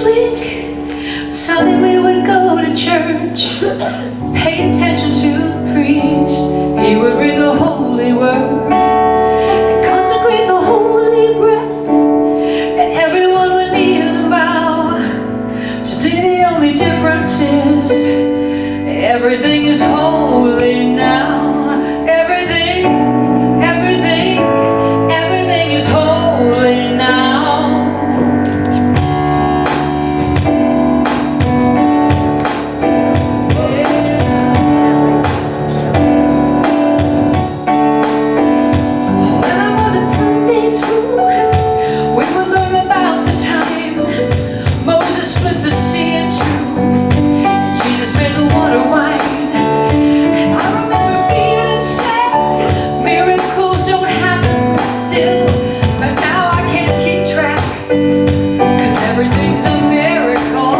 week, Sunday we would go to church, pay attention to the priest. He would read the holy word and consecrate the holy bread, and everyone would kneel and bow. Today the only difference is everything is holy now. Everything is holy now. When I was in Sunday school, we would learn about the time Moses split the sea in two, and Jesus made the water wine. I remember feeling sad, miracles don't happen still, but now I can't keep track, 'cause everything's a miracle.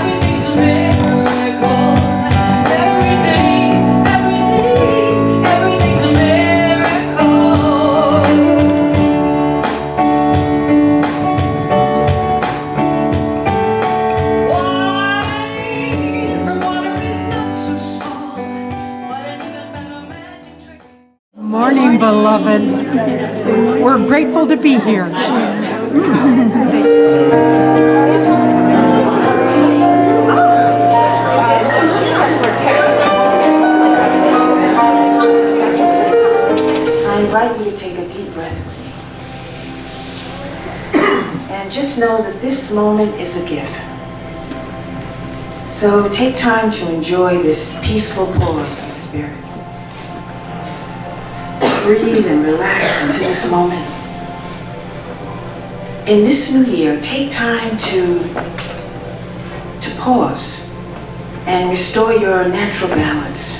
Everything's a miracle. Everything's a miracle. Wine from water is not so small, but an even better magic trick. Morning, beloveds. We're grateful to be here. I invite you to take a deep breath with me. And just know that this moment is a gift. So take time to enjoy this peaceful pause of spirit. Breathe and relax into this moment. In this new year, take time to pause and restore your natural balance.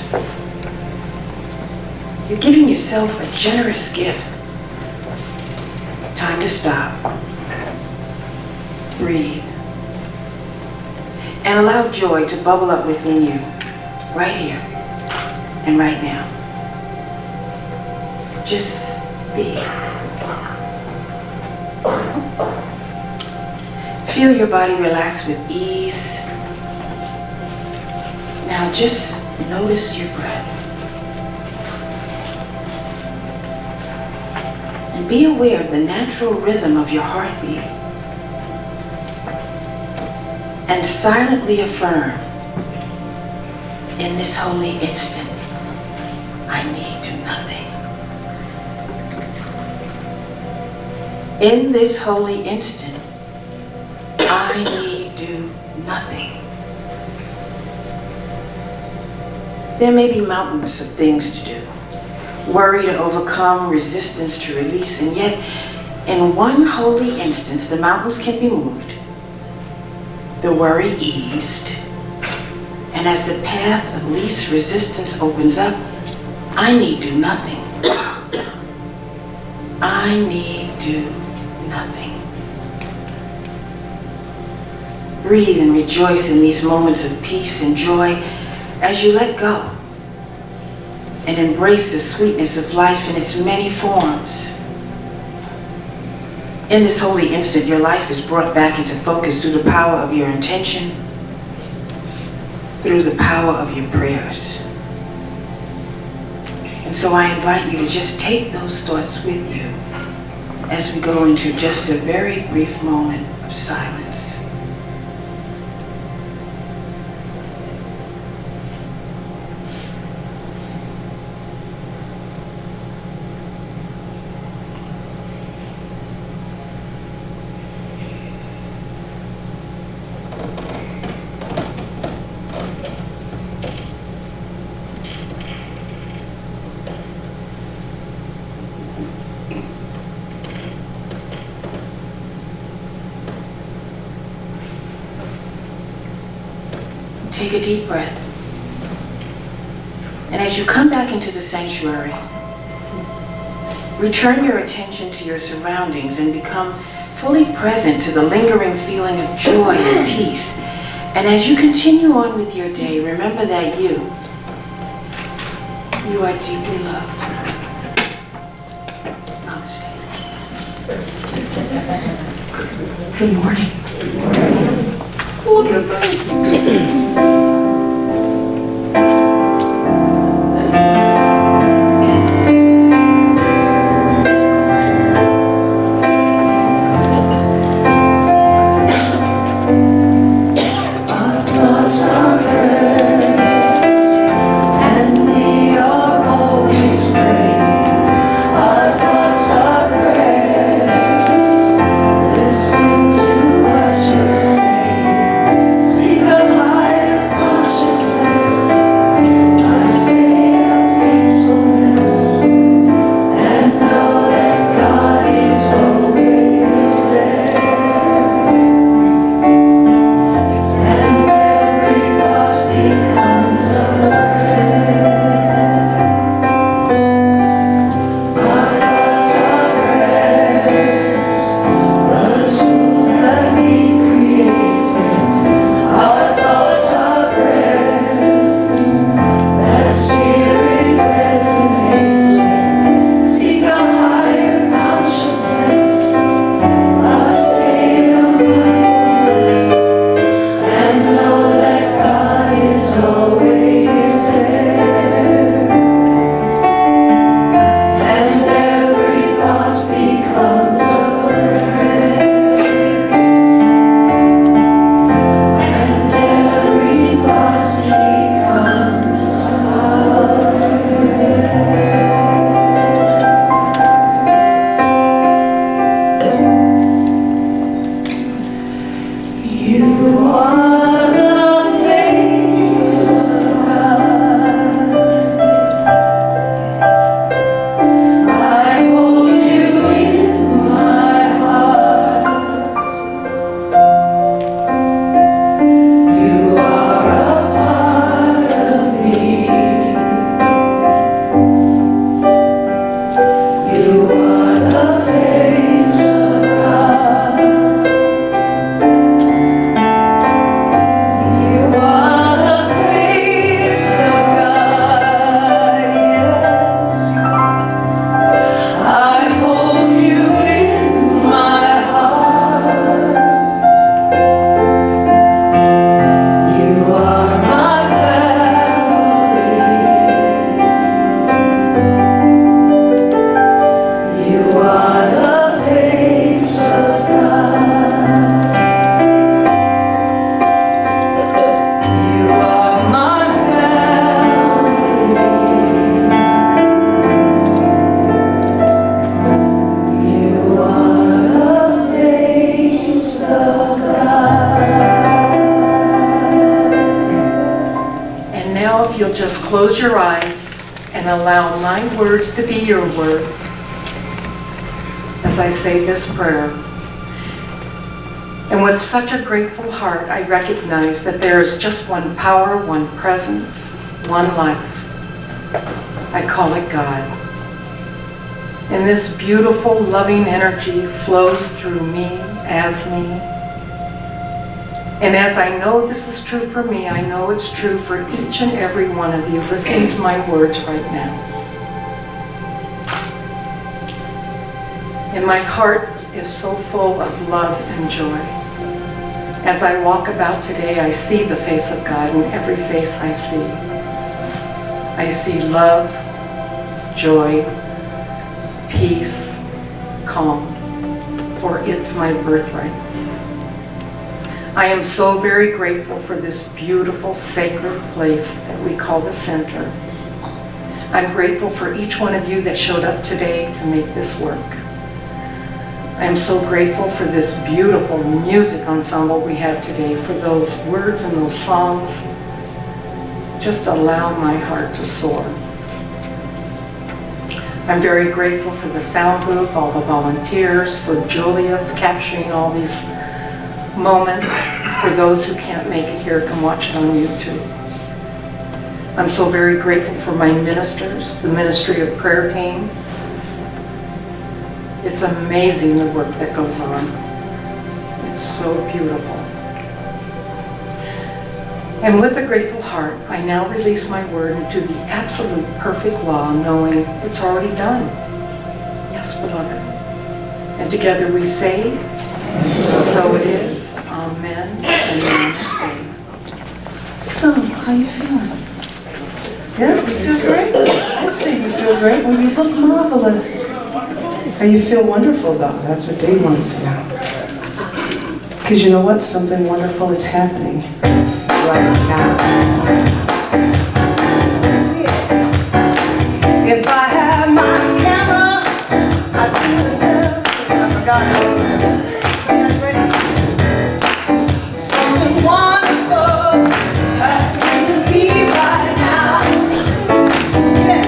You're giving yourself a generous gift. Time to stop. Breathe. And allow joy to bubble up within you, right here and right now. Just be. Feel your body relax with ease. Now just notice your breath. And be aware of the natural rhythm of your heartbeat. And silently affirm, in this holy instant, I need do nothing. In this holy instant, I need do nothing. There may be mountains of things to do, worry to overcome, resistance to release, and yet, in one holy instance, the mountains can be moved, the worry eased, and as the path of least resistance opens up, I need do nothing. I need do nothing. Breathe and rejoice in these moments of peace and joy as you let go and embrace the sweetness of life in its many forms. In this holy instant, your life is brought back into focus through the power of your intention, through the power of your prayers. And so I invite you to just take those thoughts with you as we go into just a very brief moment of silence. Take a deep breath. And as you come back into the sanctuary, return your attention to your surroundings and become fully present to the lingering feeling of joy and peace. And as you continue on with your day, remember that you are deeply loved. Namaste. Good morning. Look at that. Our thoughts are prayers, and we are always praying. Our thoughts are prayers. Listen to what you say. Seek a higher consciousness, a state of peacefulness, and know that God is always there. And every thought becomes a prayer. Our thoughts are prayers, the tools that we create with. Our thoughts are prayers, that spirit resonates with. Seek a higher consciousness, a state of mindfulness, and know that God is always there. And every thought becomes a prayer. And every thought becomes a prayer. You are the face of God. I hold you in my heart. You are a part of me. You are the face of God. You are the face of God, yes. I hold you in my heart. You are my family. You are the face of God. You are my family. You are the face of God. And now if you'll just close your eyes and allow my words to be your words as I say this prayer. And with such a grateful heart, I recognize that there is just one power, one presence, one life. I call it God. And this beautiful, loving energy flows through me, as me. And as I know this is true for me, I know it's true for each and every one of you listening to my words right now. And my heart is so full of love and joy. As I walk about today, I see the face of God in every face I see. I see love, joy, peace, calm, for it's my birthright. I am so very grateful for this beautiful, sacred place that we call the center. I'm grateful for each one of you that showed up today to make this work. I am so grateful for this beautiful music ensemble we have today, for those words and those songs. Just allow my heart to soar. I'm very grateful for the sound booth, all the volunteers, for Julius capturing all these moments. For those who can't make it here, come watch it on YouTube. I'm so very grateful for my ministers, the Ministry of Prayer team. It's amazing the work that goes on. It's so beautiful. And with a grateful heart, I now release my word into the absolute perfect law, knowing it's already done. Yes, beloved. And together we say, so it is. Amen and namaste. So, how you feeling? Yeah, you feel great. I'd say you feel great. Well, you look marvelous. And you feel wonderful, though. That's what Dave wants to know. Because you know what? Something wonderful is happening right now. Yes. If I had my camera, I'd do the selfie. I forgot. You guys ready? Something wonderful is happening to me right now. Yeah.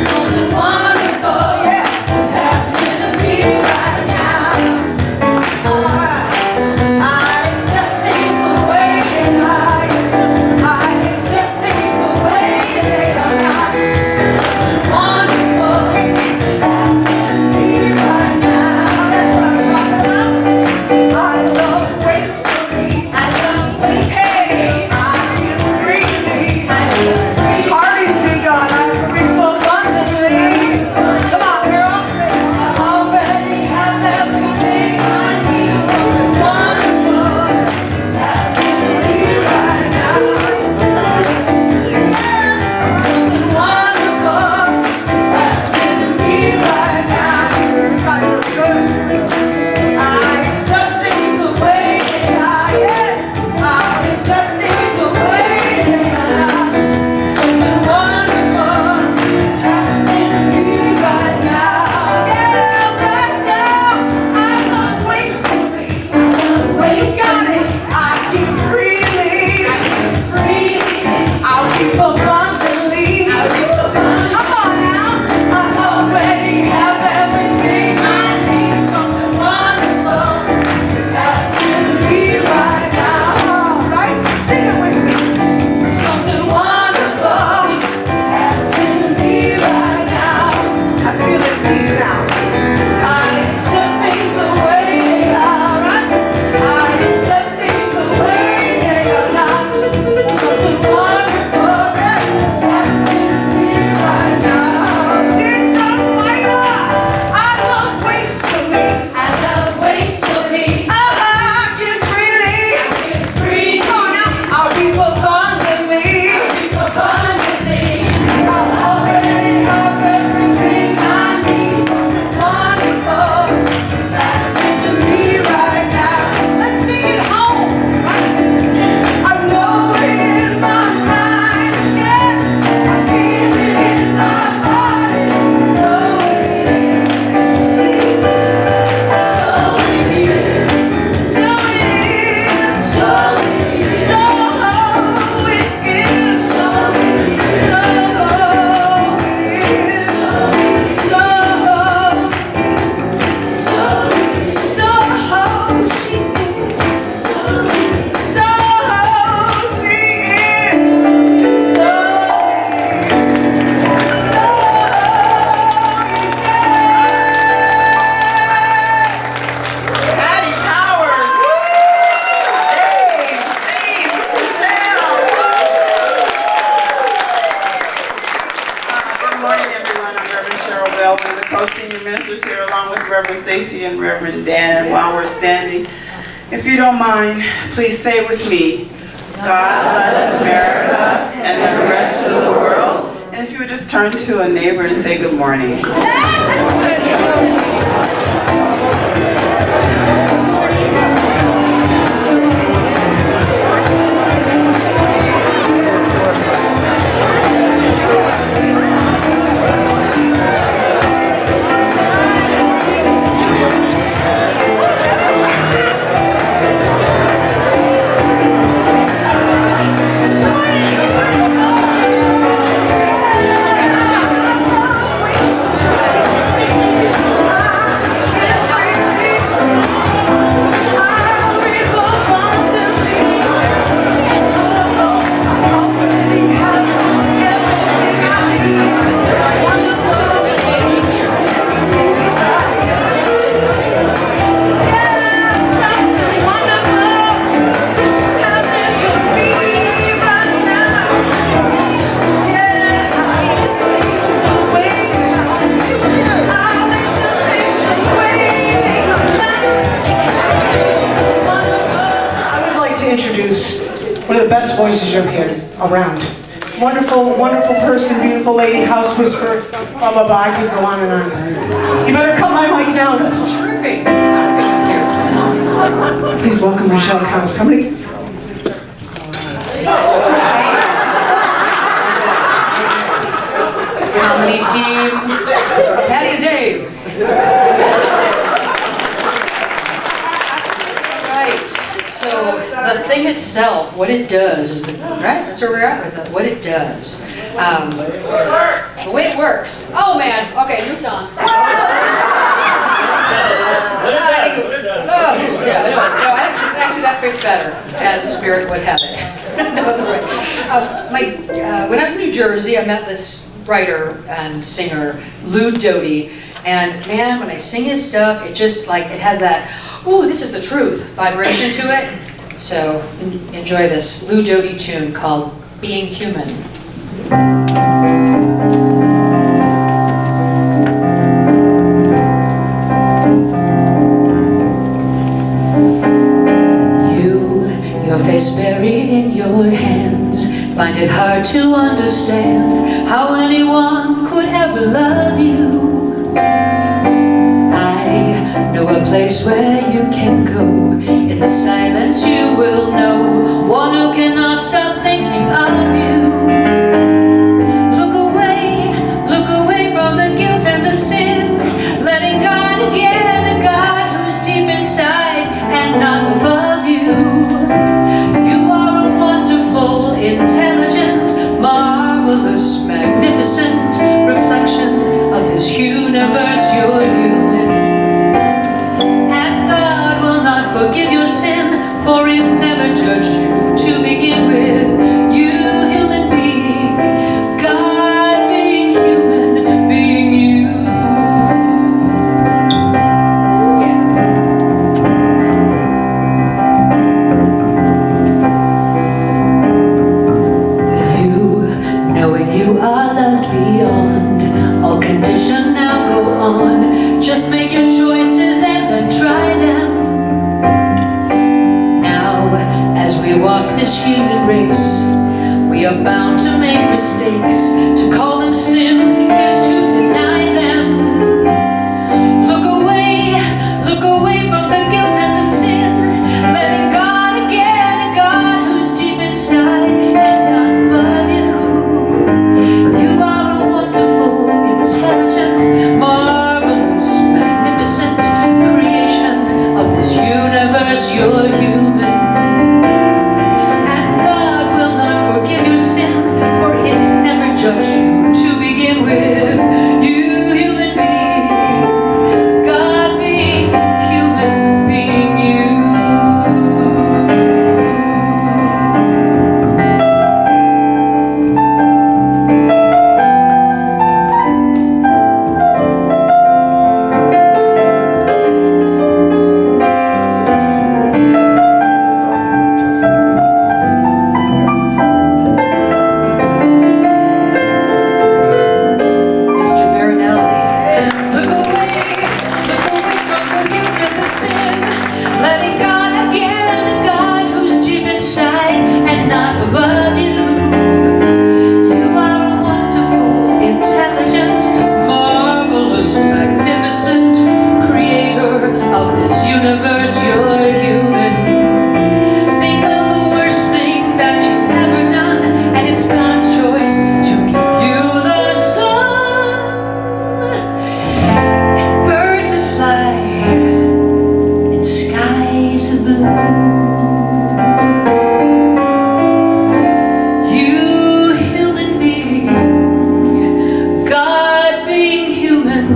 Something wonderful, yes, is happening to me right now. All right. I accept things the way they are. I accept things the way they are not. Something wonderful is happening to me right now. That's what I'm talking about. I love wastefully. I love wastefully. Hey, I give freely. I give freely. Parties begun. I reap abundantly. Come on, girl. I already have everything I need. Something wonderful is happening to me right now. Something wonderful is happening to me right now. You guys are good. I accept things the way they are. Yes, I accept things the way they are. Something wonderful is happening to me right now. Yeah, right now. I love wastefully. I love wastefully. Got it. I give freely. I give freely. I'll keep abundantly. I'll keep abundantly. Come on now. I already have everything I need. Something wonderful is happening to me right now. All right, sing it with me. Something wonderful is happening to me right now. I feel it deep now. I accept things the way they are. I accept things the way they are not. Something wonderful is happening to me right now. Things on fire. I love wastefully. I love wastefully. I give freely. I give freely. Come on now. I'll reap abundantly. I reap abundantly. I already have everything I need. Something wonderful is happening to me right now. Let's sing it home. I know it in my mind. Yes, I feel it in my body. So it is. So it is. So it is. So it is. So it is. So it is. So Patty Powers. Dave, Steve, Michelle. Good morning, everyone. I'm Reverend Cheryl Belvin, the co-senior ministers here, along with Reverend Stacy and Reverend Dan. And while we're standing, if you don't mind, please say with me, God bless America and the rest of the world. And if you would just turn to a neighbor and say good morning. voices you'll hear around. Wonderful, wonderful person, beautiful lady, house whisperer, blah, blah, blah. I could go on and on. You better cut my mic down. That's what's Tripping. Please welcome Michelle Combs. How many? Comedy team. Patty and Dave. Right. So the thing itself, what it does is, right? That's where we're at with it. What it does. The way it works. Oh man. Okay, new song. Oh, yeah, no, actually that fits better, as spirit would have it. No, the right. When I was in New Jersey, I met this writer and singer, Lou Doty, and man, when I sing his stuff, it just like, it has that, ooh, this is the truth vibration to it. So enjoy this Lou Doty tune called Being Human. Your face buried in your hands, find it hard to understand how anyone could ever love you. I know a place where you can go, in the silence you will know, one who cannot stop thinking of you. Look away from the guilt and the sin, letting God again, a God who's deep inside and not above you. Intelligent, marvelous, magnificent reflection of this universe. You're human, and God will not forgive your sin, for He never judged you to begin with. You human being, God being human, being you. You are loved beyond all condition. Now go on, just make your choices and then try them. Now, as we walk this human race, we are bound to make mistakes. To call them sin is to deny them. Look away from the guilt and the sin, letting God again, a God who's deep inside and not above you. Intelligent, marvelous, magnificent creation of this universe. You're human, and God will not forgive your sin, for it never judged you to begin with. You human being, God being human, being you. Of this universe, you're human. Think of the worst thing that you've ever done, and it's God's choice to give you the sun. And birds that fly, and skies of blue. You human being, God being human,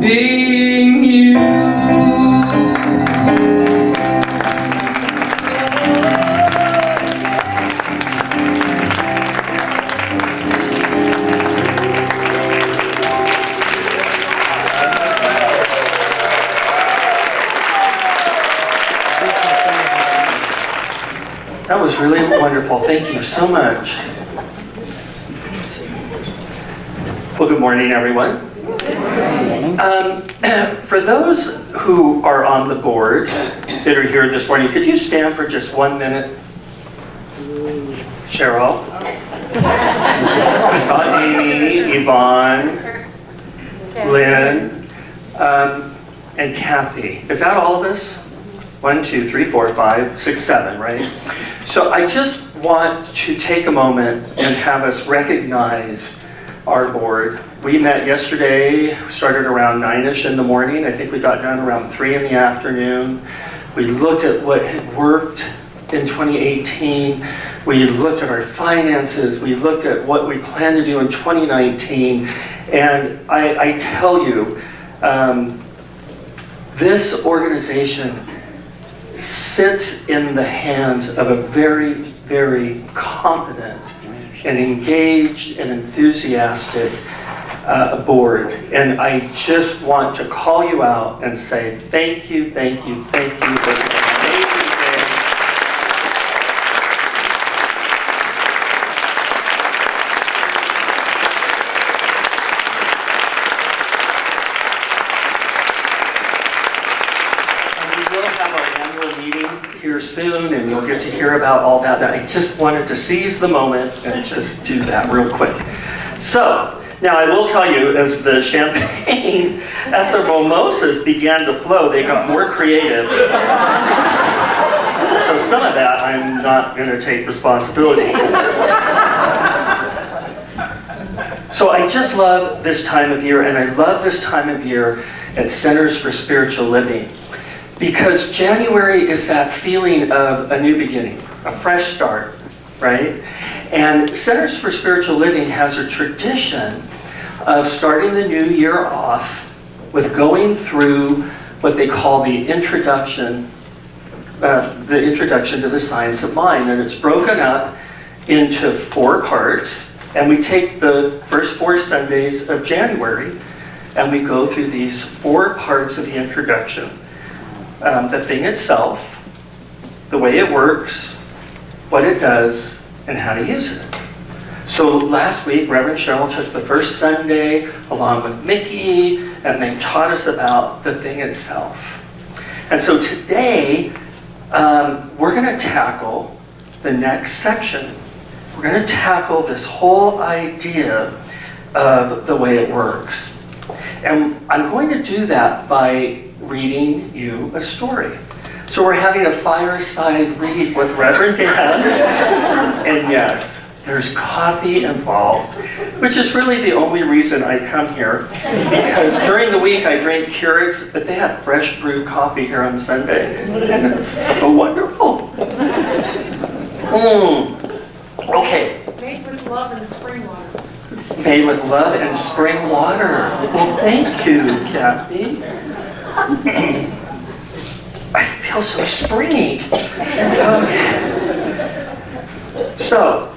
being you. That was really wonderful. Thank you so much. Well, good morning, everyone. For those who are on the board that are here this morning, could you stand for just 1 minute? Cheryl. I saw Amy, Yvonne, Lynn, and Kathy. Is that all of us? 1, 2, 3, 4, 5, 6, 7, right? So I just want to take a moment and have us recognize our board. We met yesterday, started around 9-ish in the morning. I think we got done around 3 in the afternoon. We looked at what had worked in 2018. We looked at our finances. We looked at what we plan to do in 2019. And I tell you, this organization sits in the hands of a very, very competent and engaged and enthusiastic board. And I just want to call you out and say thank you, thank you, thank you for this amazing day. And we will have our annual meeting here soon, and you'll get to hear about all that. But I just wanted to seize the moment and just do that real quick. So, now I will tell you, as the champagne, as the mimosas began to flow, they got more creative. So some of that I'm not going to take responsibility. So I just love this time of year, and I love this time of year at Centers for Spiritual Living, because January is that feeling of a new beginning, a fresh start, right? And Centers for Spiritual Living has a tradition of starting the new year off with going through what they call the introduction to the science of mind. And it's broken up into 4 parts. And we take the first 4 Sundays of January and we go through these 4 parts of the introduction. The thing itself, the way it works, what it does, and how to use it. So last week, Reverend Cheryl took the first Sunday along with Mickey, and they taught us about the thing itself. And so today, we're going to tackle the next section. We're going to tackle this whole idea of the way it works. And I'm going to do that by reading you a story. So we're having a fireside read with Reverend Dan. And yes, there's coffee involved, which is really the only reason I come here. Because during the week I drink Keurigs, but they have fresh brewed coffee here on Sunday. And it's so wonderful. Okay. Made with love and spring water. Made with love and spring water. Well, thank you, Kathy. I feel so springy. Okay. So,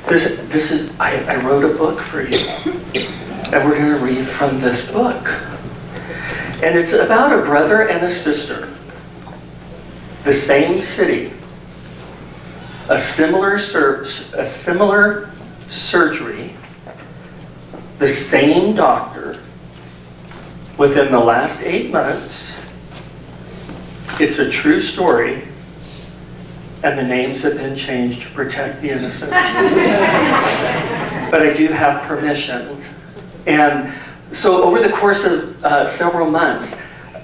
this is, I wrote a book for you. And we're going to read from this book. And it's about a brother and a sister. The same city. A similar surgery. The same doctor. Within the last 8 months, it's a true story, and the names have been changed to protect the innocent. But I do have permission. And so over the course of several months,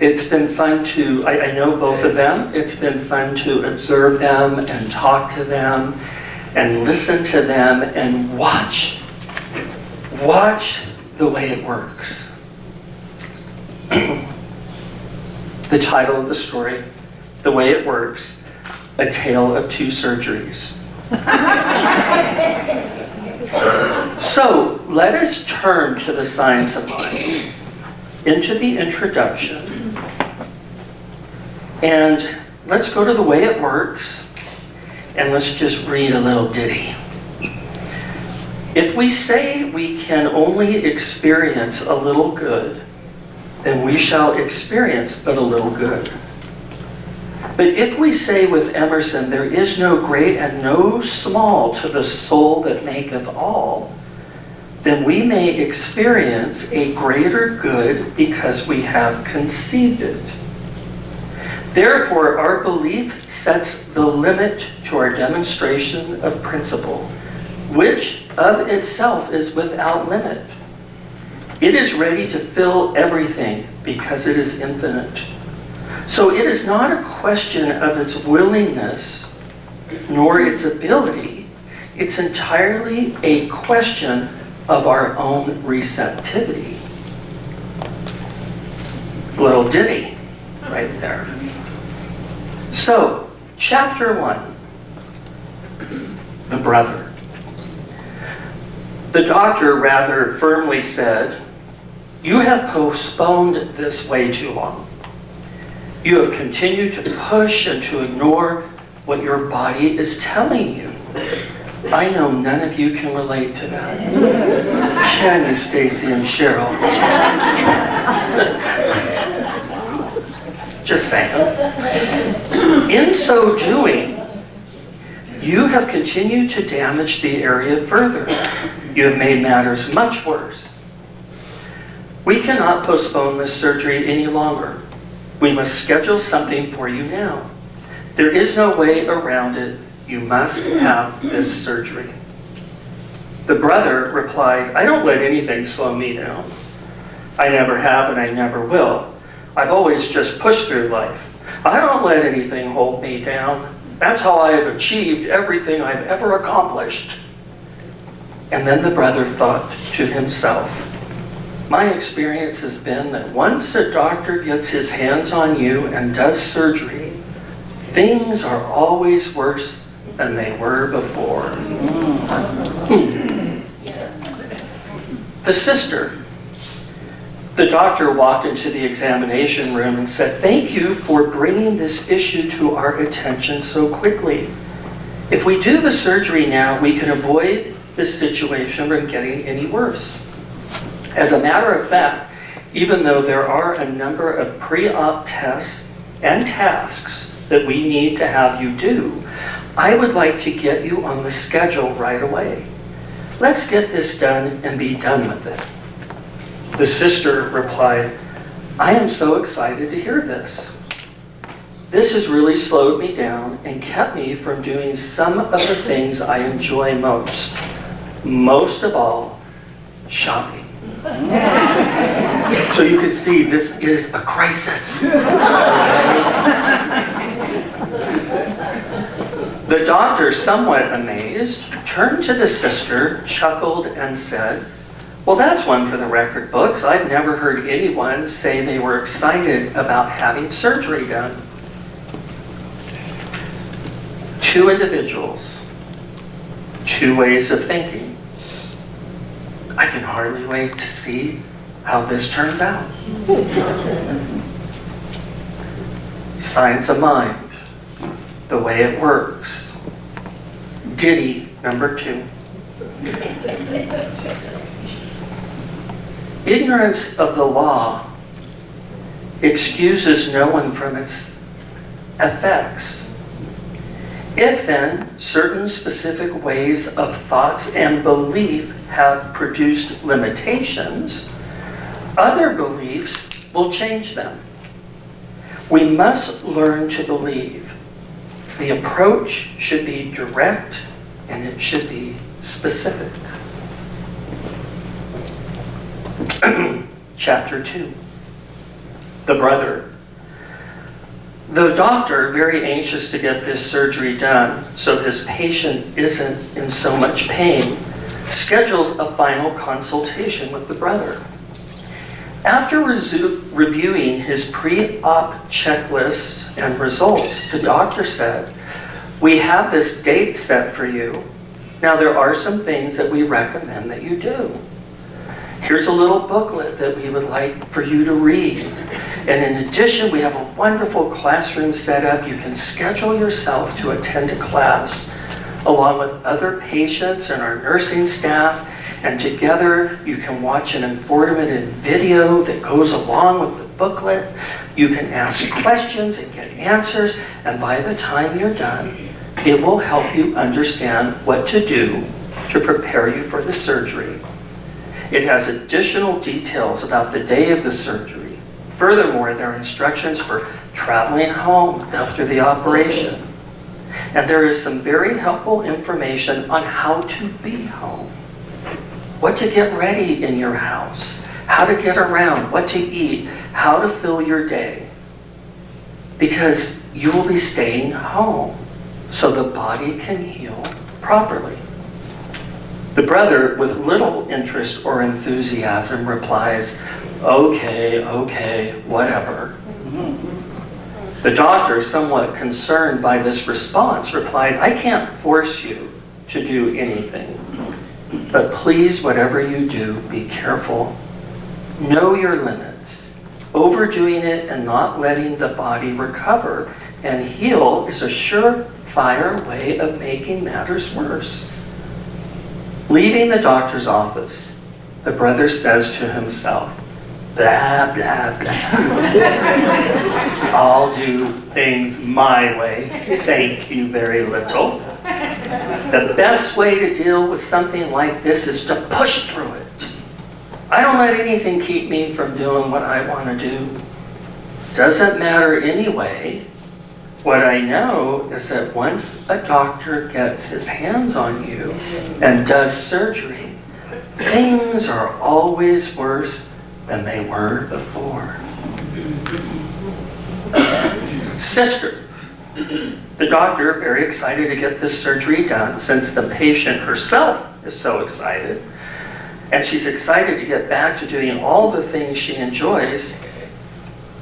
it's been fun to, I know both of them, it's been fun to observe them and talk to them and listen to them and watch the way it works. The title of the story, The Way It Works, A Tale of 2 Surgeries. So let us turn to the science of mind, into the introduction, and let's go to the way it works, and let's just read a little ditty. If we say we can only experience a little good, then we shall experience but a little good. But if we say with Emerson, there is no great and no small to the soul that maketh all, then we may experience a greater good because we have conceived it. Therefore, our belief sets the limit to our demonstration of principle, which of itself is without limit. It is ready to fill everything because it is infinite. So it is not a question of its willingness nor its ability. It's entirely a question of our own receptivity. Little ditty right there. So, chapter 1, the brother. The doctor rather firmly said, "You have postponed this way too long. You have continued to push and to ignore what your body is telling you." I know none of you can relate to that. Can you, Stacy and Cheryl? Just saying. In so doing, you have continued to damage the area further. You have made matters much worse. We cannot postpone this surgery any longer. We must schedule something for you now. There is no way around it. You must have this surgery. The brother replied, "I don't let anything slow me down. I never have and I never will. I've always just pushed through life. I don't let anything hold me down. That's how I have achieved everything I've ever accomplished." And then the brother thought to himself, "My experience has been that once a doctor gets his hands on you and does surgery, things are always worse than they were before." The sister. The doctor walked into the examination room and said, "Thank you for bringing this issue to our attention so quickly. If we do the surgery now, we can avoid this situation from getting any worse. As a matter of fact, even though there are a number of pre-op tests and tasks that we need to have you do, I would like to get you on the schedule right away. Let's get this done and be done with it." The sister replied, "I am so excited to hear this. This has really slowed me down and kept me from doing some of the things I enjoy most. Most of all, shopping." So you can see this is a crisis. The doctor, somewhat amazed, turned to the sister, chuckled, and said, "Well, that's one for the record books. I've never heard anyone say they were excited about having surgery done." Two individuals, two ways of thinking. I can hardly wait to see how this turns out. Science of mind, the way it works. Ditty number 2. Ignorance of the law excuses no one from its effects. If then certain specific ways of thoughts and belief have produced limitations, other beliefs will change them. We must learn to believe. The approach should be direct and it should be specific. Chapter 2. The brother. The doctor, very anxious to get this surgery done so his patient isn't in so much pain, schedules a final consultation with the brother. After reviewing his pre-op checklists and results, the doctor said, "We have this date set for you. Now there are some things that we recommend that you do. Here's a little booklet that we would like for you to read. And in addition, we have a wonderful classroom set up. You can schedule yourself to attend a class along with other patients and our nursing staff. And together you can watch an informative video that goes along with the booklet. You can ask questions and get answers. And by the time you're done, it will help you understand what to do to prepare you for the surgery. It has additional details about the day of the surgery, Furthermore, there are instructions for traveling home after the operation. And there is some very helpful information on how to be home. What to get ready in your house, how to get around, what to eat, how to fill your day. Because you will be staying home so the body can heal properly. The brother, with little interest or enthusiasm, replies, okay, whatever. The doctor, somewhat concerned by this response, replied, I can't force you to do anything, but please, whatever you do, be careful. Know your limits. Overdoing it and not letting the body recover and heal is a surefire way of making matters worse. Leaving the doctor's office, the brother says to himself, blah, blah, blah. I'll do things my way. Thank you very little. The best way to deal with something like this is to push through it. I don't let anything keep me from doing what I want to do. Doesn't matter anyway. What I know is that once a doctor gets his hands on you and does surgery, things are always worse than they were before. Sister, the doctor, very excited to get this surgery done since the patient herself is so excited, and she's excited to get back to doing all the things she enjoys.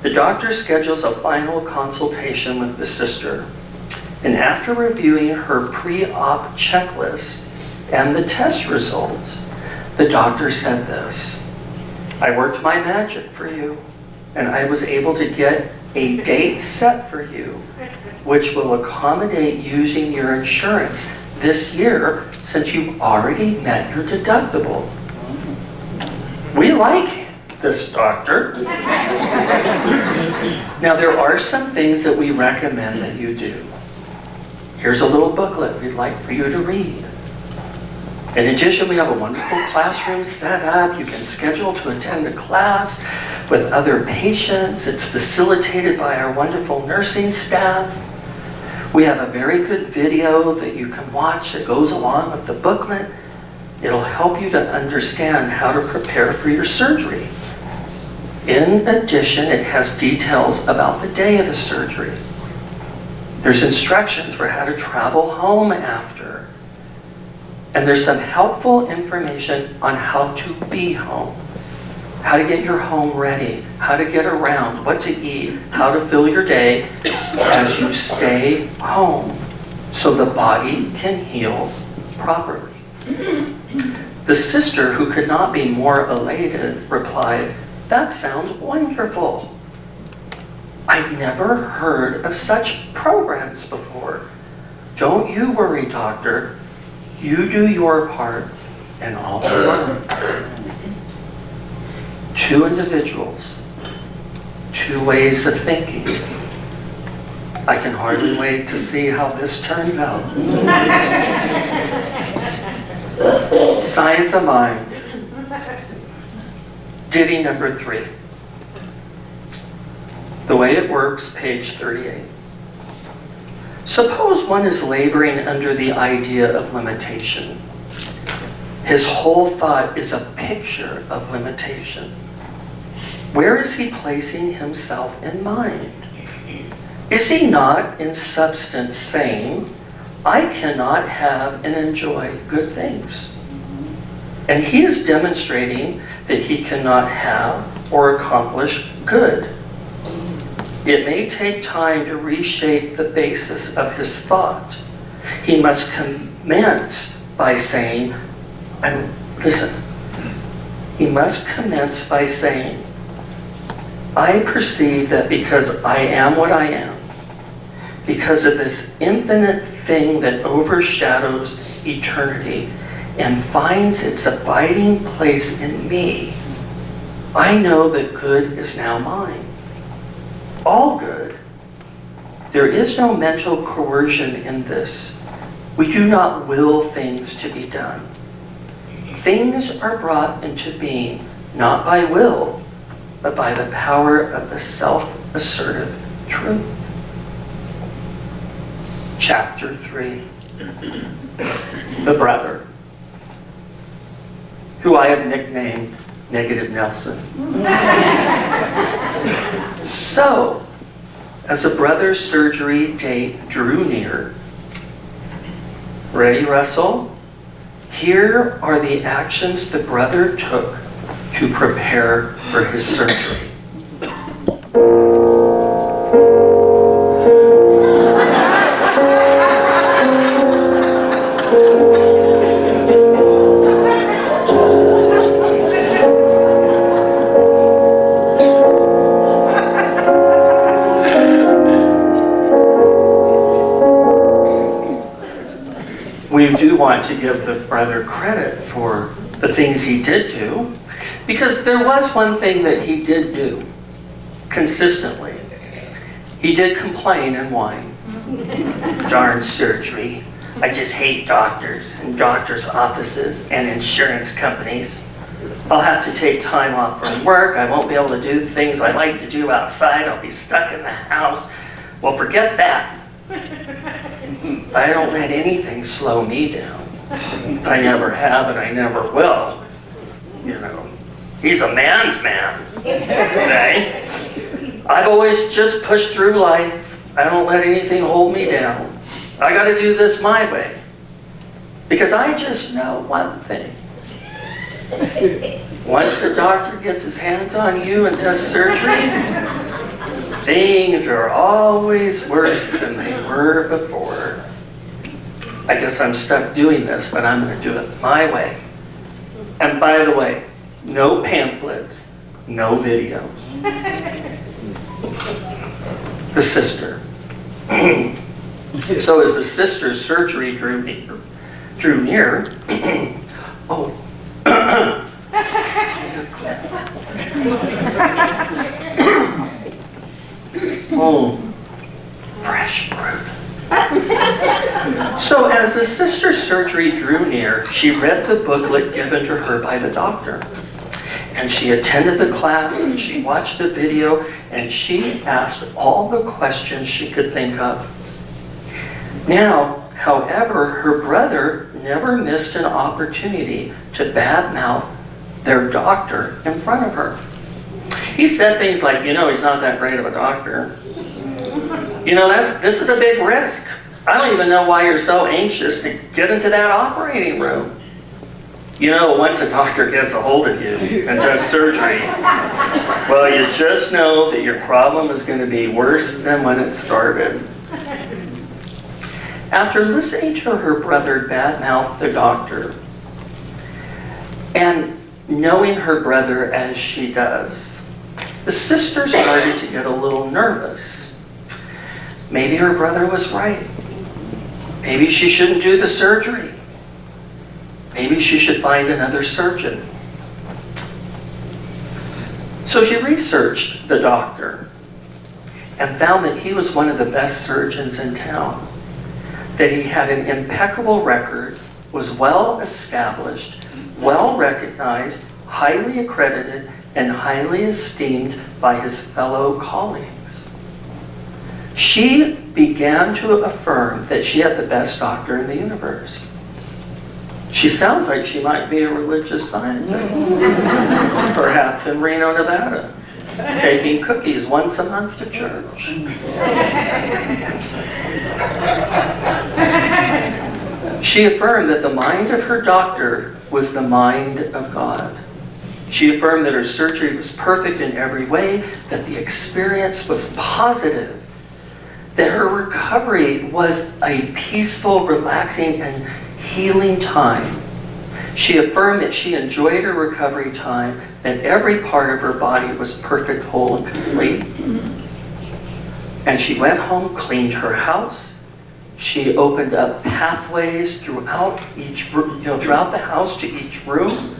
The doctor schedules a final consultation with the sister, and after reviewing her pre-op checklist and the test results, the doctor said this, I worked my magic for you, and I was able to get a date set for you, which will accommodate using your insurance this year since you've already met your deductible. We like this doctor. Now, there are some things that we recommend that you do. Here's a little booklet we'd like for you to read. In addition, we have a wonderful classroom set up. You can schedule to attend a class with other patients. It's facilitated by our wonderful nursing staff. We have a very good video that you can watch that goes along with the booklet. It'll help you to understand how to prepare for your surgery. In addition, it has details about the day of the surgery. There's instructions for how to travel home after. And there's some helpful information on how to be home, how to get your home ready, how to get around, what to eat, how to fill your day as you stay home so the body can heal properly. The sister, who could not be more elated, replied, that sounds wonderful. I've never heard of such programs before. Don't you worry, doctor. You do your part, and I'll do mine. Two individuals, two ways of thinking. I can hardly wait to see how this turns out. Science of mind. Ditty number 3. The way it works, page 38. Suppose one is laboring under the idea of limitation. His whole thought is a picture of limitation. Where is he placing himself in mind? Is he not in substance saying, I cannot have and enjoy good things? And he is demonstrating that he cannot have or accomplish good. It may take time to reshape the basis of his thought. He must commence by saying, he must commence by saying, I perceive that because I am what I am, because of this infinite thing that overshadows eternity and finds its abiding place in me, I know that good is now mine. All good. There is no mental coercion in this. We do not will things to be done. Things are brought into being not by will, but by the power of the self-assertive truth. Chapter 3. The brother, who I have nicknamed Negative Nelson. So, as the brother's surgery date drew near, ready, Russell? Here are the actions the brother took to prepare for his surgery. We do want to give the brother credit for the things he did do, because there was one thing that he did do consistently. He did complain and whine. Darn surgery. I just hate doctors and doctors' offices and insurance companies. I'll have to take time off from work. I won't be able to do things I like to do outside. I'll be stuck in the house. Well, forget that. I don't let anything slow me down. I never have and I never will. You know, he's a man's man. Okay? I've always just pushed through life. I don't let anything hold me down. I got to do this my way. Because I just know one thing. Once a doctor gets his hands on you and does surgery, things are always worse than they were before. I guess I'm stuck doing this, but I'm going to do it my way. And by the way, no pamphlets, no video. The sister. So as the sister's surgery drew near, oh. Oh, fresh fruit. So as the sister's surgery drew near, she read the booklet given to her by the doctor. And she attended the class, and she watched the video, and she asked all the questions she could think of. Now, however, her brother never missed an opportunity to badmouth their doctor in front of her. He said things like, you know, he's not that great of a doctor. You know, this is a big risk. I don't even know why you're so anxious to get into that operating room. You know, once a doctor gets a hold of you and does surgery, well, you just know that your problem is going to be worse than when it started. After listening to her brother badmouth the doctor, and knowing her brother as she does, the sister started to get a little nervous. Maybe her brother was right. Maybe she shouldn't do the surgery. Maybe she should find another surgeon. So she researched the doctor and found that he was one of the best surgeons in town, that he had an impeccable record, was well established, well recognized, highly accredited, and highly esteemed by his fellow colleagues. She began to affirm that she had the best doctor in the universe. She sounds like she might be a religious scientist, perhaps in Reno, Nevada, taking cookies once a month to church. She affirmed that the mind of her doctor was the mind of God. She affirmed that her surgery was perfect in every way, that the experience was positive, that her recovery was a peaceful, relaxing, and healing time. She affirmed that she enjoyed her recovery time, that every part of her body was perfect, whole, and complete. And she went home, cleaned her house. She opened up pathways throughout the house to each room.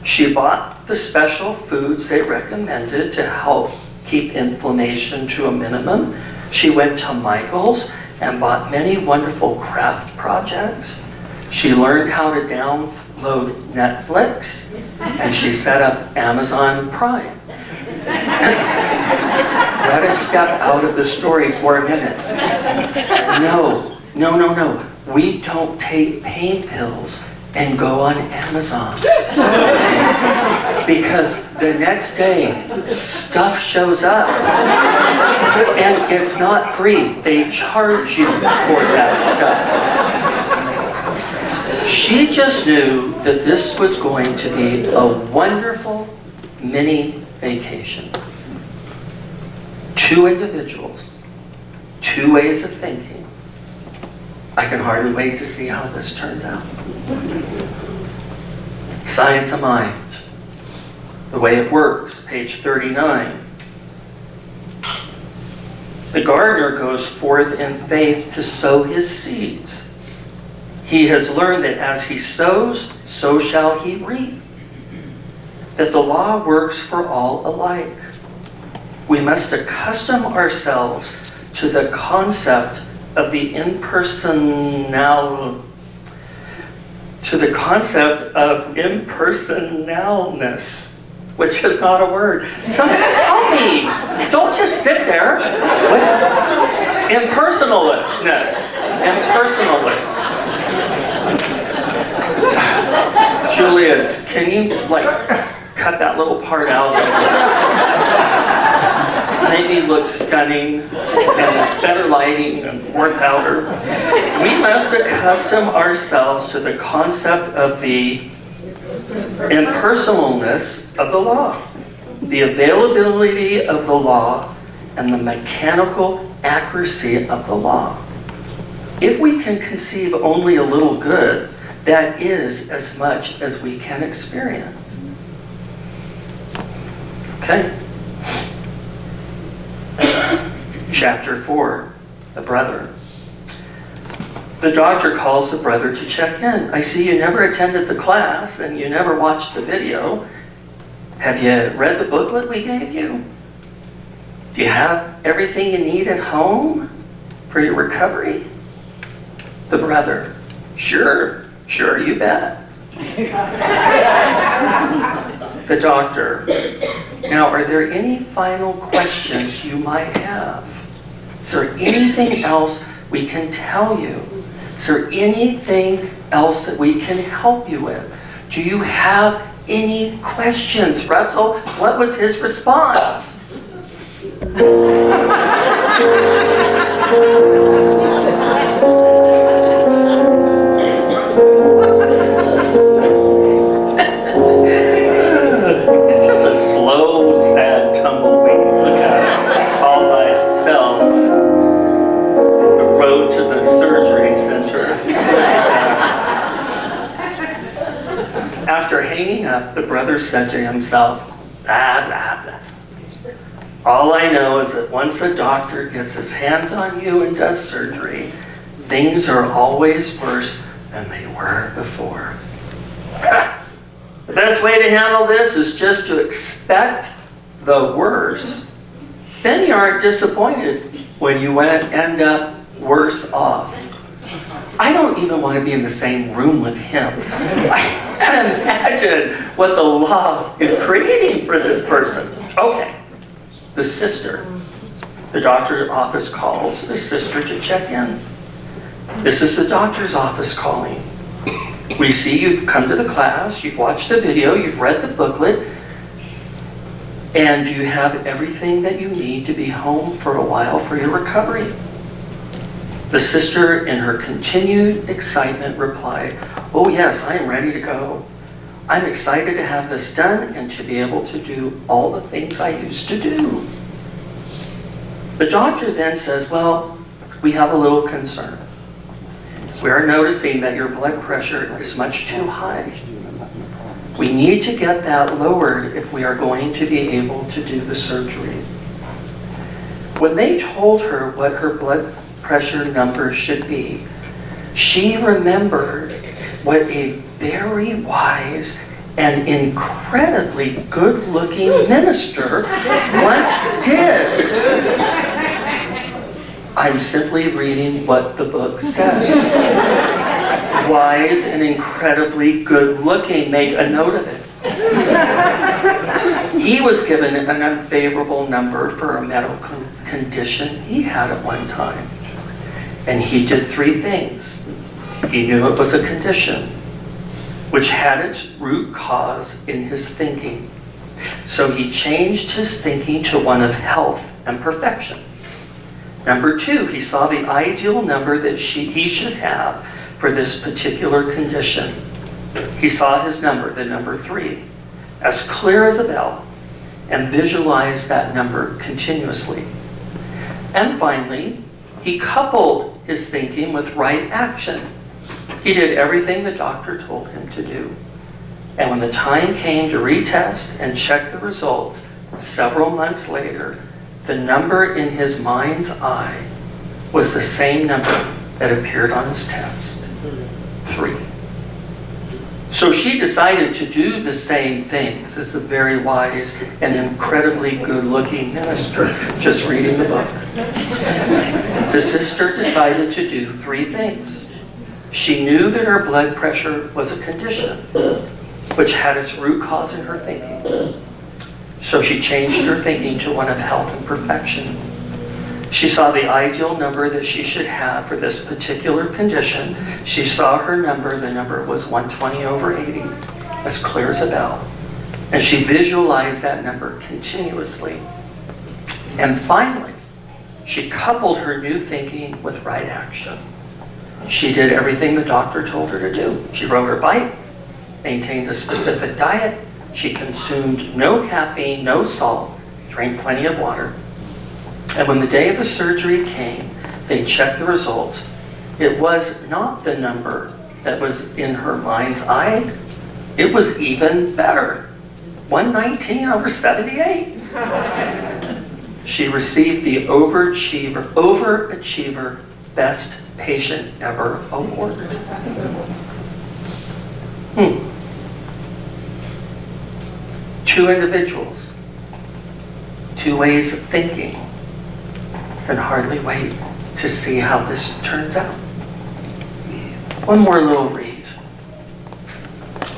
She bought the special foods they recommended to help keep inflammation to a minimum. She went to Michael's and bought many wonderful craft projects. She learned how to download Netflix, and she set up Amazon Prime. Let us step out of the story for a minute. No. We don't take pain pills and go on Amazon. Because the next day, stuff shows up. And it's not free. They charge you for that stuff. She just knew that this was going to be a wonderful mini vacation. 2 individuals, 2 ways of thinking. I can hardly wait to see how this turns out. Science of mind. The way it works, page 39. The gardener goes forth in faith to sow his seeds. He has learned that as he sows, so shall he reap. That the law works for all alike. We must accustom ourselves to the concept of the impersonalness, which is not a word. Someone help me! Don't just sit there. Impersonalness. Julius, can you cut that little part out? Maybe look stunning and better lighting and more powder. We must accustom ourselves to the concept of the impersonalness of the law, the availability of the law, and the mechanical accuracy of the law. If we can conceive only a little good, that is as much as we can experience. Okay. Chapter 4, the brother. The doctor calls the brother to check in. I see you never attended the class and you never watched the video. Have you read the booklet we gave you? Do you have everything you need at home for your recovery? The brother, sure, you bet. The doctor, now are there any final questions you might have? Is there anything else we can tell you? Is there anything else that we can help you with? Do you have any questions? Russell, what was his response? It's just a slow, sad tumbleweed. Look at it, all by itself. The road to the surgery center. After hanging up, the brother said to himself, blah, blah, blah. All I know is that once a doctor gets his hands on you and does surgery, things are always worse than they were before. The best way to handle this is just to expect the worst. Then you aren't disappointed when you end up worse off. I don't even want to be in the same room with him. I can't imagine what the law is creating for this person. Okay, the sister. The doctor's office calls the sister to check in. This is the doctor's office calling. We see you've come to the class, you've watched the video, you've read the booklet, and you have everything that you need to be home for a while for your recovery. The sister, in her continued excitement, replied, oh yes, I am ready to go. I'm excited to have this done and to be able to do all the things I used to do. The doctor then says, well, we have a little concern. We are noticing that your blood pressure is much too high. We need to get that lowered if we are going to be able to do the surgery. When they told her what her blood pressure number should be, she remembered what a very wise and incredibly good-looking minister once did. I'm simply reading what the book said. Wise and incredibly good-looking. Make a note of it. He was given an unfavorable number for a medical condition he had at one time. And he did 3 things. He knew it was a condition which had its root cause in his thinking. So he changed his thinking to one of health and perfection. Number 2, he saw the ideal number that he should have for this particular condition. He saw his number, the number 3, as clear as a bell, and visualized that number continuously. And finally, he coupled his thinking with right action. He did everything the doctor told him to do. And when the time came to retest and check the results several months later, the number in his mind's eye was the same number that appeared on his test, 3. So she decided to do the same things as the very wise and incredibly good-looking minister just reading the book. The sister decided to do 3 things. She knew that her blood pressure was a condition which had its root cause in her thinking. So she changed her thinking to one of health and perfection. She saw the ideal number that she should have for this particular condition. She saw her number, the number was 120/80, as clear as a bell. And she visualized that number continuously. And finally, she coupled her new thinking with right action. She did everything the doctor told her to do. She rode her bike, maintained a specific diet. She consumed no caffeine, no salt, drank plenty of water. And when the day of the surgery came, they checked the results. It was not the number that was in her mind's eye. It was even better. 119/78. She received the Overachiever Best Patient Ever Award. 2 individuals, 2 ways of thinking. Can hardly wait to see how this turns out. One more little read.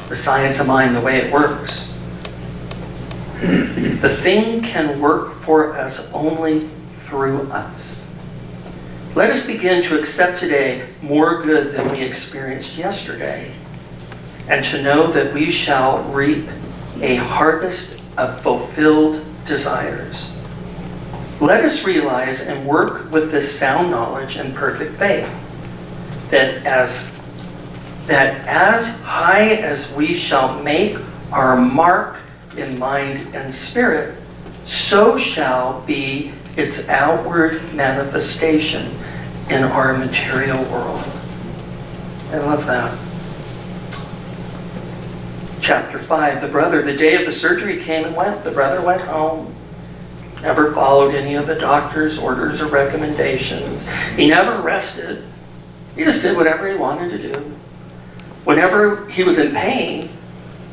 The science of mind, the way it works. The thing can work for us only through us. Let us begin to accept today more good than we experienced yesterday, and to know that we shall reap a harvest of fulfilled desires. Let us realize and work with this sound knowledge and perfect faith, that as high as we shall make our mark in mind and spirit, so shall be its outward manifestation in our material world. I love that. Chapter 5, the day of the surgery came and went. The brother went home. Never followed any of the doctor's orders or recommendations. He never rested. He just did whatever he wanted to do. Whenever he was in pain,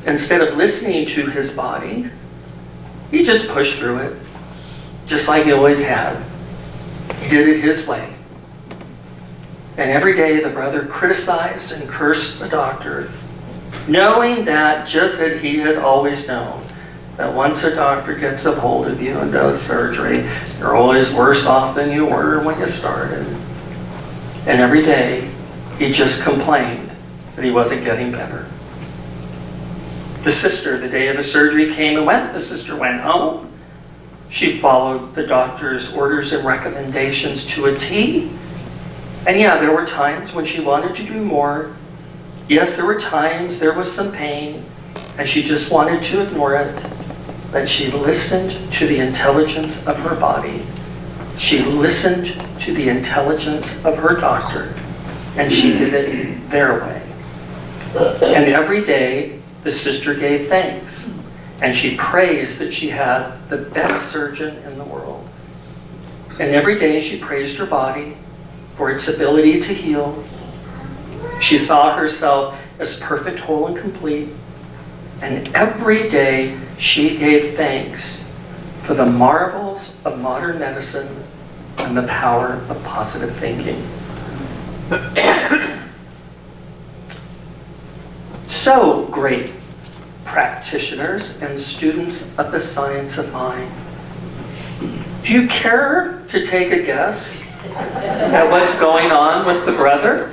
instead of listening to his body, he just pushed through it, just like he always had. He did it his way. And every day the brother criticized and cursed the doctor, knowing that, just as he had always known, that once a doctor gets a hold of you and does surgery, you're always worse off than you were when you started. And every day, he just complained that he wasn't getting better. The sister, the day of the surgery came and went. The sister went home. She followed the doctor's orders and recommendations to a T. And yeah, there were times when she wanted to do more. Yes, there were times there was some pain, and she just wanted to ignore it. But she listened to the intelligence of her body. She listened to the intelligence of her doctor, and she did it their way. And every day, the sister gave thanks, and she praised that she had the best surgeon in the world. And every day she praised her body for its ability to heal. She saw herself as perfect, whole, and complete. And every day she gave thanks for the marvels of modern medicine and the power of positive thinking. So great practitioners and students of the science of mind. Do you care to take a guess at what's going on with the brother?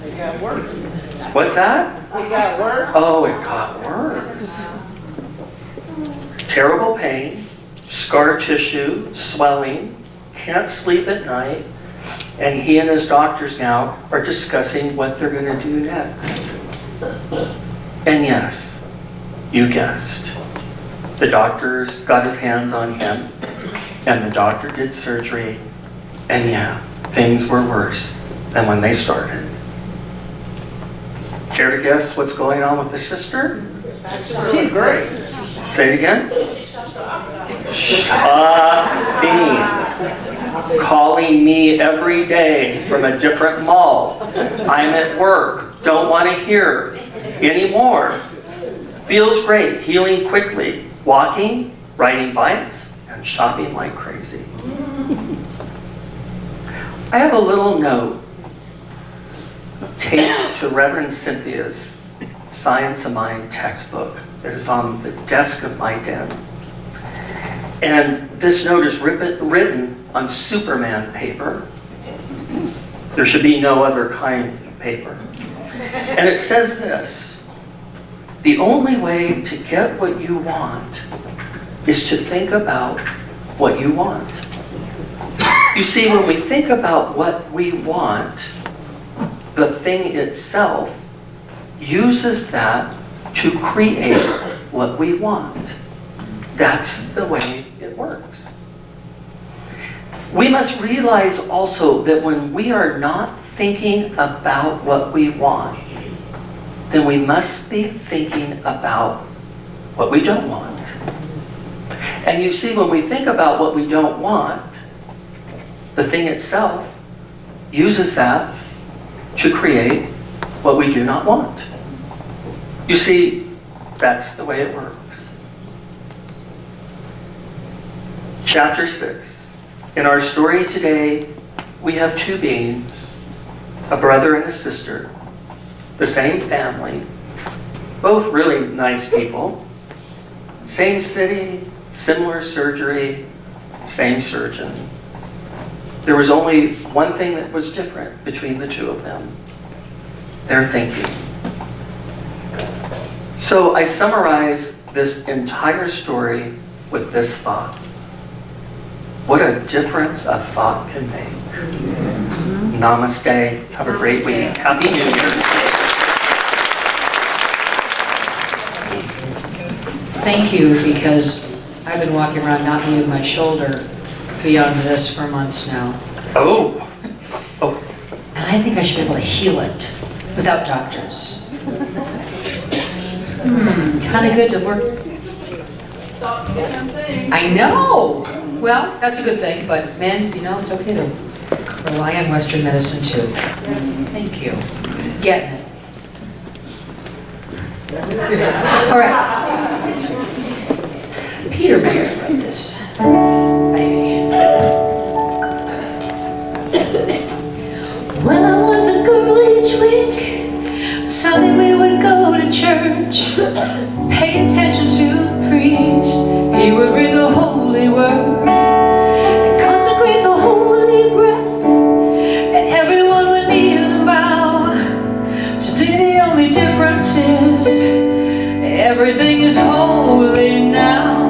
It got worse. What's that? It got worse. Oh, it got worse. Terrible pain, scar tissue, swelling, can't sleep at night, and he and his doctors now are discussing what they're going to do next. And yes, you guessed. The doctors got his hands on him, and the doctor did surgery, and yeah, things were worse than when they started. Care to guess what's going on with the sister? She's great. Say it again. Shopping. Calling me every day from a different mall. I'm at work. Don't want to hear anymore. Feels great. Healing quickly. Walking, riding bikes, and shopping like crazy. I have a little note taped to Reverend Cynthia's Science of Mind textbook that is on the desk of my den. And this note is written on Superman paper. There should be no other kind of paper. And it says this: the only way to get what you want is to think about what you want. You see, when we think about what we want, the thing itself uses that to create what we want. That's the way it works. We must realize also that when we are not thinking about what we want, then we must be thinking about what we don't want. And you see, when we think about what we don't want, the thing itself uses that to create what we do not want. You see, that's the way it works. Chapter 6. In our story today, we have two beings, a brother and a sister, the same family, both really nice people, same city, similar surgery, same surgeon. There was only one thing that was different between the two of them: their thinking. So I summarize this entire story with this thought: what a difference a thought can make. Namaste. Have a great week. Happy New Year. Thank you, because I've been walking around not moving my shoulder beyond this for months now. Oh. And I think I should be able to heal it without doctors. Kind of good to work. I know! Well, that's a good thing, but men, you know, it's okay to rely on Western medicine too. Thank you. Getting it. All right. Peter Mayer wrote this. Maybe. When I was a girl each week, Sunday we would go to church, pay attention to the priest. He would read the holy word and consecrate the holy bread, and everyone would kneel and bow. Today the only difference is everything is holy now.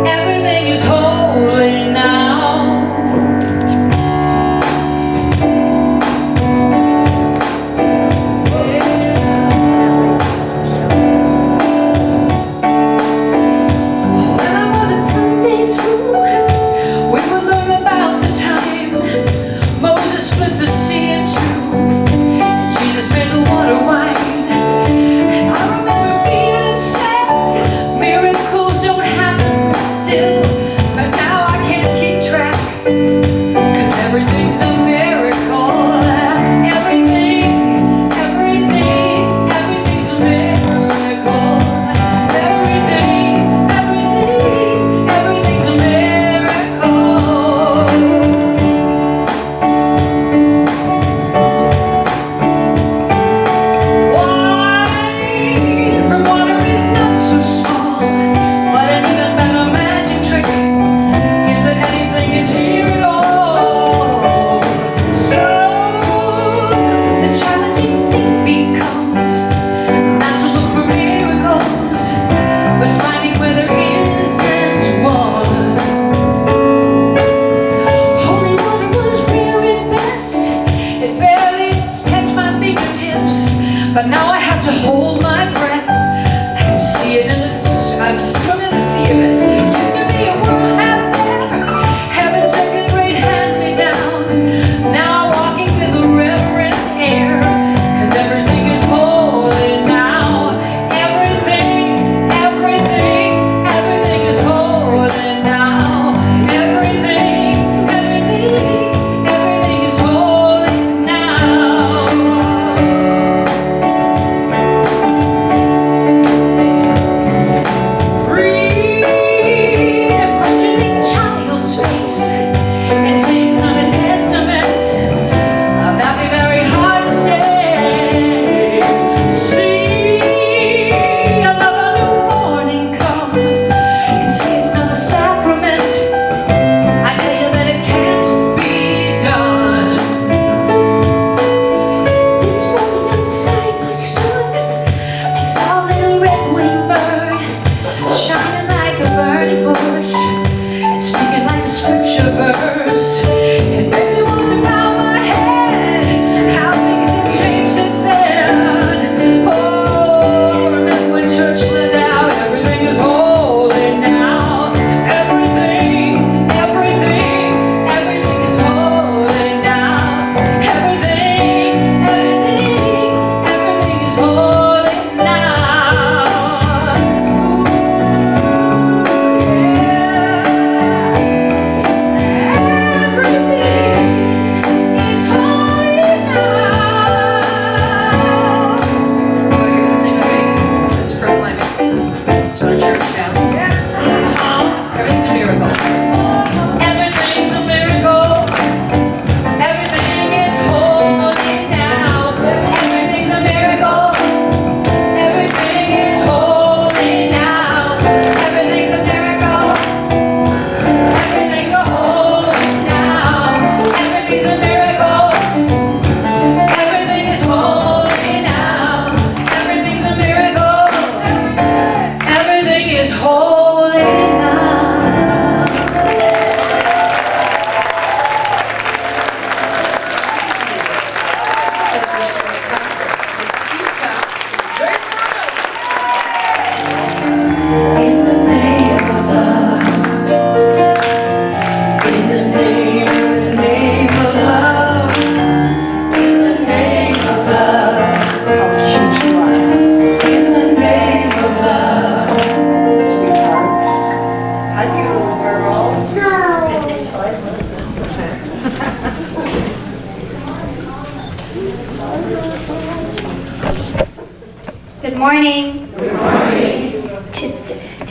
Everything is holy now.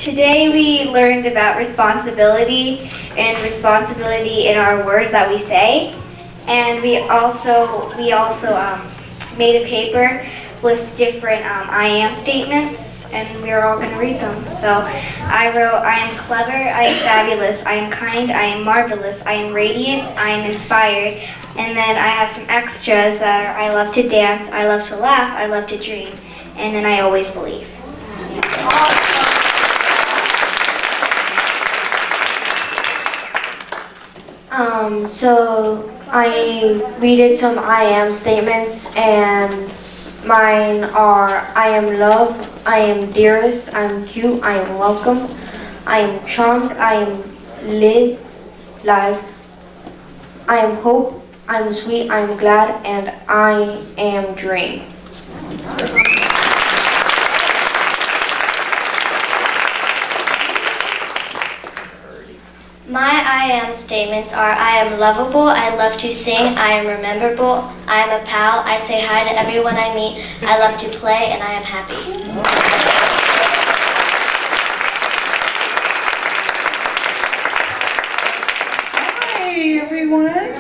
Today we learned about responsibility and responsibility in our words that we say, and we also made a paper with different I am statements, and we are all going to read them. So I wrote, I am clever, I am fabulous, I am kind, I am marvelous, I am radiant, I am inspired, and then I have some extras that are I love to dance, I love to laugh, I love to dream, and then I always believe. So I redid some I am statements, and mine are I am loved, I am dearest, I am cute, I am welcome, I am charmed, I am live life, I am hope, I am sweet, I am glad, and I am dream. My I am statements are I am lovable, I love to sing, I am rememberable, I am a pal, I say hi to everyone I meet, I love to play, and I am happy. Hi, everyone.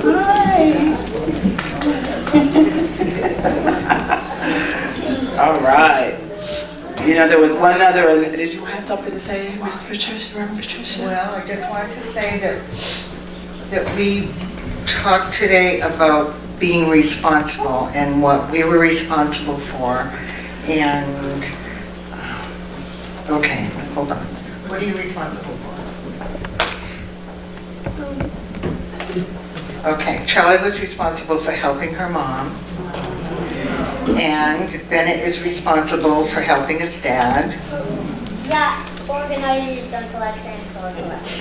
Hi. All right. You know, there was one other, and did you have something to say, Miss Patricia, Reverend Patricia? Well, I just wanted to say that we talked today about being responsible and what we were responsible for. And, okay, hold on. What are you responsible for? Okay, Charlie was responsible for helping her mom. And Bennett is responsible for helping his dad. Yeah, organizing the collection and sword collection.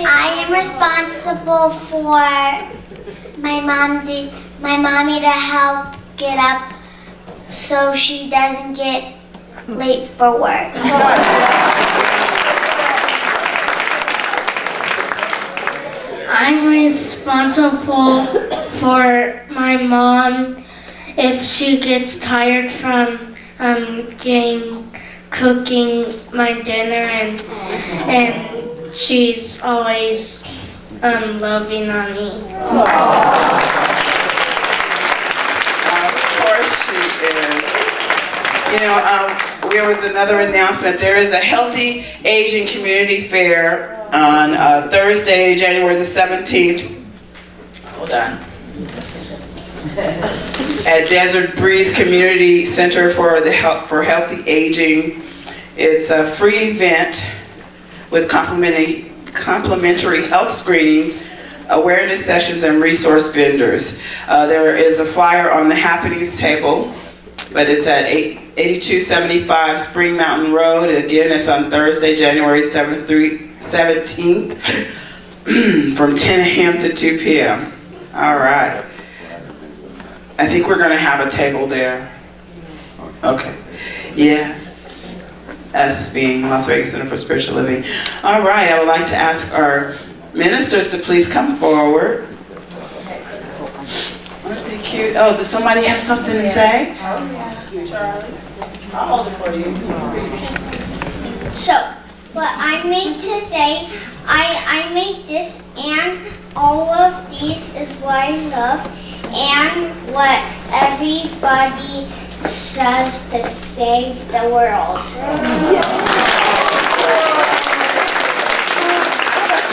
I am responsible for my mommy to help get up so she doesn't get late for work. I'm responsible for my mom if she gets tired from cooking my dinner, and she's always loving on me. Of course she is. You know, there was another announcement. There is a Healthy Aging Community Fair on Thursday, January the 17th. Hold on. At Desert Breeze Community Center for Healthy Aging. It's a free event with complimentary health screenings, awareness sessions, and resource vendors. There is a flyer on the happenings table, but it's at 8275 Spring Mountain Road. Again, it's on Thursday, January 17th from 10 a.m. to 2 p.m. All right. I think we're going to have a table there. Okay. Yeah. Us being Las Vegas Center for Spiritual Living. All right. I would like to ask our ministers to please come forward. That'd be cute. Oh, does somebody have something to say? Oh, yeah. Charlie. I'll hold it for you. So, what I made today, I made this, and all of these is what I love, and what everybody says to save the world.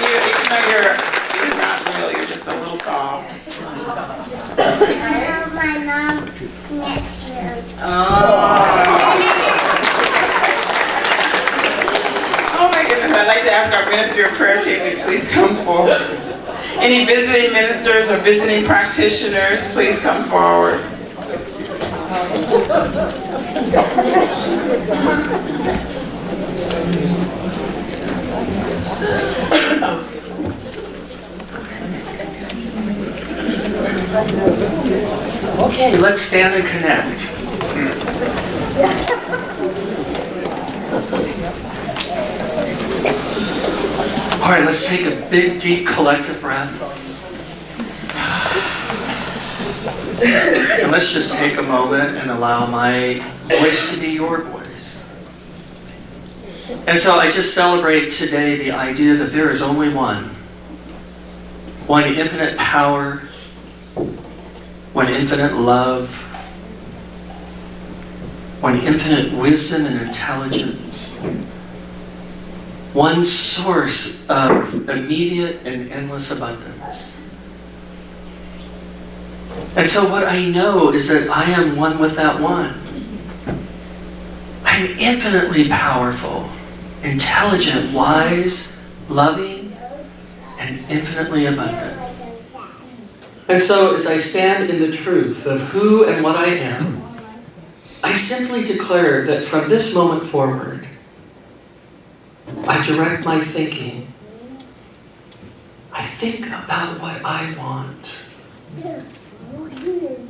Even though you're not real, you're just a little tall. I love my mom next year. Oh my goodness, I'd like to ask our minister of prayer team to please come forward. Any visiting ministers or visiting practitioners, please come forward. Okay, let's stand and connect. All right, let's take a big, deep, collective breath. And let's just take a moment and allow my voice to be your voice. And so I just celebrate today the idea that there is only one infinite power, one infinite love, one infinite wisdom and intelligence, one source of immediate and endless abundance. And so what I know is that I am one with that one. I'm infinitely powerful, intelligent, wise, loving, and infinitely abundant. And so as I stand in the truth of who and what I am, I simply declare that from this moment forward, I direct my thinking. I think about what I want.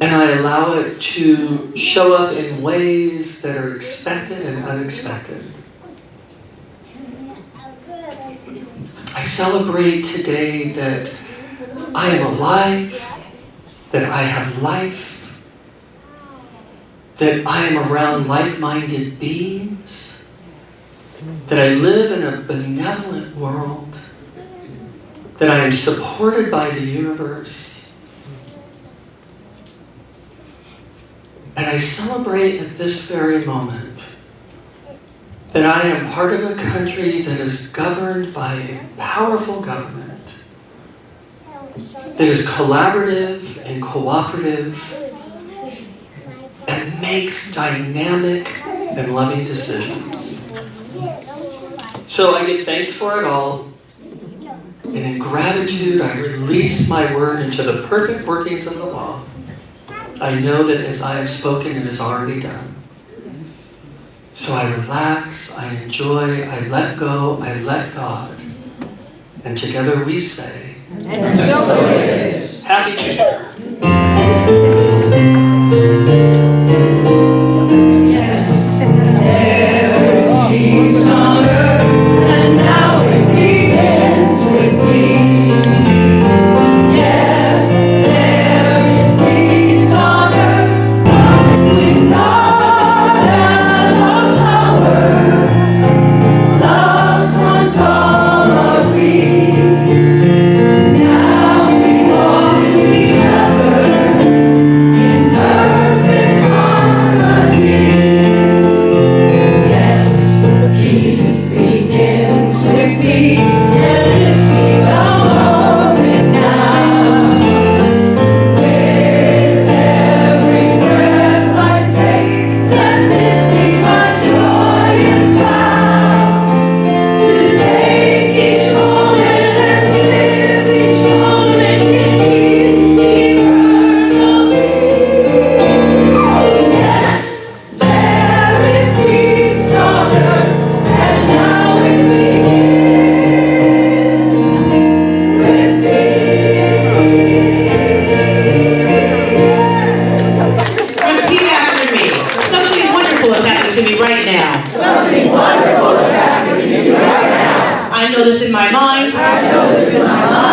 And I allow it to show up in ways that are expected and unexpected. I celebrate today that I am alive, that I have life, that I am around like-minded beings, that I live in a benevolent world, that I am supported by the universe. And I celebrate at this very moment that I am part of a country that is governed by a powerful government, that is collaborative and cooperative, and makes dynamic and loving decisions. So I give thanks for it all, and in gratitude I release my word into the perfect workings of the law. I know that as I have spoken, it is already done. So I relax, I enjoy, I let go, I let God. And together we say, and so it is. Happy New Year. Yes, there is peace on earth, and now it begins with me. Yes, there is peace on earth, with God as our power. Loved ones all are we. Now we walk with each other in perfect harmony. Yes, peace begins with me, and this be the moment now. With every breath I take, let this be my joyous vow. To take each moment and live each moment in peace eternally. Yes, there is peace on earth, and now it begins with Repeat after me. Something wonderful is happening to me right now. Something wonderful is happening to me right now. I know this in my mind. I know this in my mind.